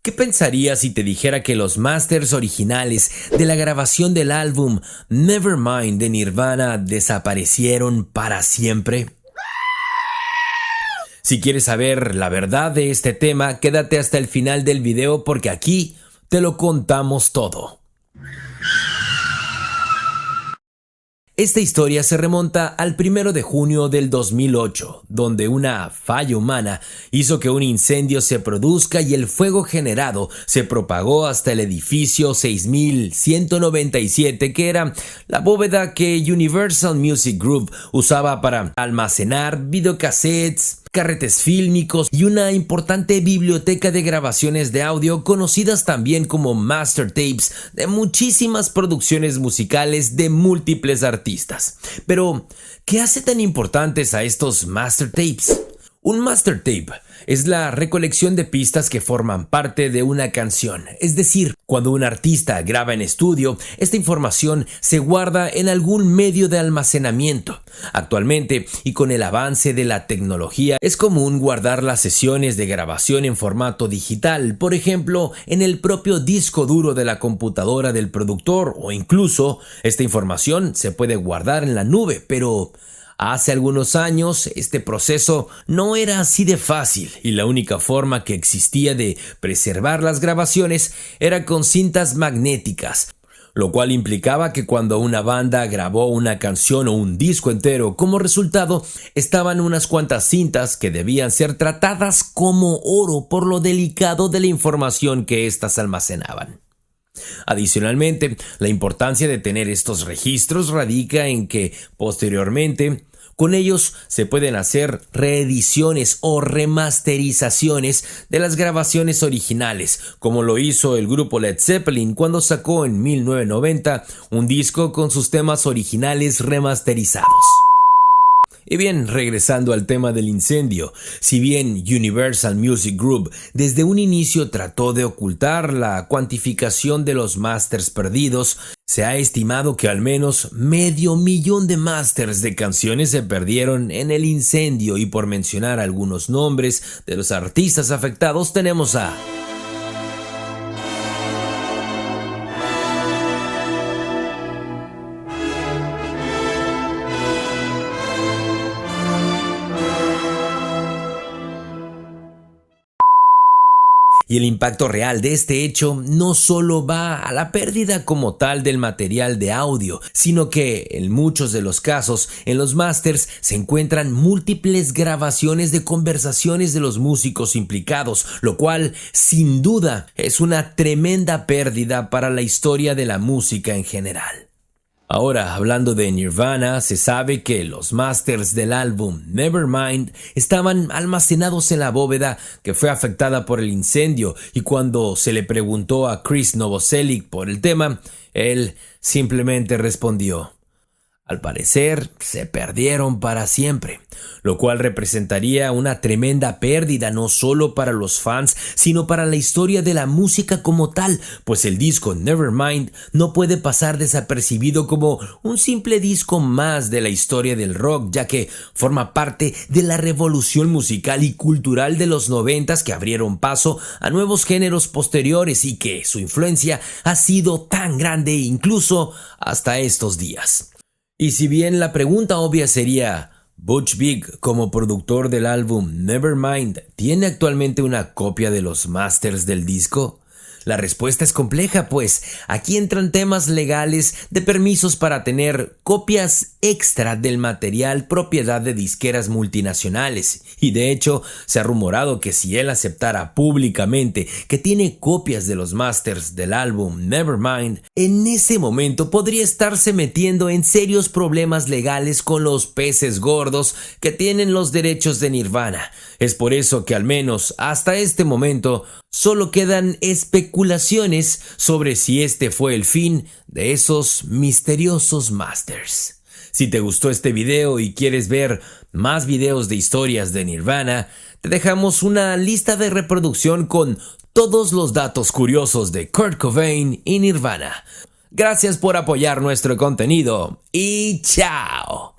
¿Qué pensarías si te dijera que los masters originales de la grabación del álbum Nevermind de Nirvana desaparecieron para siempre? Si quieres saber la verdad de este tema, quédate hasta el final del video porque aquí te lo contamos todo. Esta historia se remonta al 1 de junio del 2008, donde una falla humana hizo que un incendio se produzca y el fuego generado se propagó hasta el edificio 6197, que era la bóveda que Universal Music Group usaba para almacenar videocassettes, carretes fílmicos y una importante biblioteca de grabaciones de audio conocidas también como master tapes de muchísimas producciones musicales de múltiples artistas. Pero, ¿qué hace tan importantes a estos master tapes? Un master tape es la recolección de pistas que forman parte de una canción. Es decir, cuando un artista graba en estudio, esta información se guarda en algún medio de almacenamiento. Actualmente, y con el avance de la tecnología, es común guardar las sesiones de grabación en formato digital, por ejemplo, en el propio disco duro de la computadora del productor, o incluso esta información se puede guardar en la nube, pero hace algunos años este proceso no era así de fácil y la única forma que existía de preservar las grabaciones era con cintas magnéticas, lo cual implicaba que cuando una banda grabó una canción o un disco entero, como resultado estaban unas cuantas cintas que debían ser tratadas como oro por lo delicado de la información que éstas almacenaban. Adicionalmente, la importancia de tener estos registros radica en que, posteriormente, con ellos se pueden hacer reediciones o remasterizaciones de las grabaciones originales, como lo hizo el grupo Led Zeppelin cuando sacó en 1990 un disco con sus temas originales remasterizados. Y bien, regresando al tema del incendio, si bien Universal Music Group desde un inicio trató de ocultar la cuantificación de los masters perdidos, se ha estimado que al menos 500,000 de masters de canciones se perdieron en el incendio, y por mencionar algunos nombres de los artistas afectados tenemos a Y el impacto real de este hecho no solo va a la pérdida como tal del material de audio, sino que en muchos de los casos en los masters se encuentran múltiples grabaciones de conversaciones de los músicos implicados, lo cual sin duda es una tremenda pérdida para la historia de la música en general. Ahora, hablando de Nirvana, se sabe que los masters del álbum Nevermind estaban almacenados en la bóveda que fue afectada por el incendio, y cuando se le preguntó a Chris Novoselic por el tema, él simplemente respondió: al parecer, se perdieron para siempre, lo cual representaría una tremenda pérdida no solo para los fans, sino para la historia de la música como tal, pues el disco Nevermind no puede pasar desapercibido como un simple disco más de la historia del rock, ya que forma parte de la revolución musical y cultural de los 90s que abrieron paso a nuevos géneros posteriores y que su influencia ha sido tan grande incluso hasta estos días. Y si bien la pregunta obvia sería, ¿Butch Vig, como productor del álbum Nevermind, tiene actualmente una copia de los masters del disco? La respuesta es compleja, pues aquí entran temas legales de permisos para tener copias extra del material propiedad de disqueras multinacionales, y de hecho se ha rumorado que si él aceptara públicamente que tiene copias de los masters del álbum Nevermind, en ese momento podría estarse metiendo en serios problemas legales con los peces gordos que tienen los derechos de Nirvana. Es por eso que al menos hasta este momento solo quedan especulaciones sobre si este fue el fin de esos misteriosos masters. Si te gustó este video y quieres ver más videos de historias de Nirvana, te dejamos una lista de reproducción con todos los datos curiosos de Kurt Cobain y Nirvana. Gracias por apoyar nuestro contenido y ¡chao!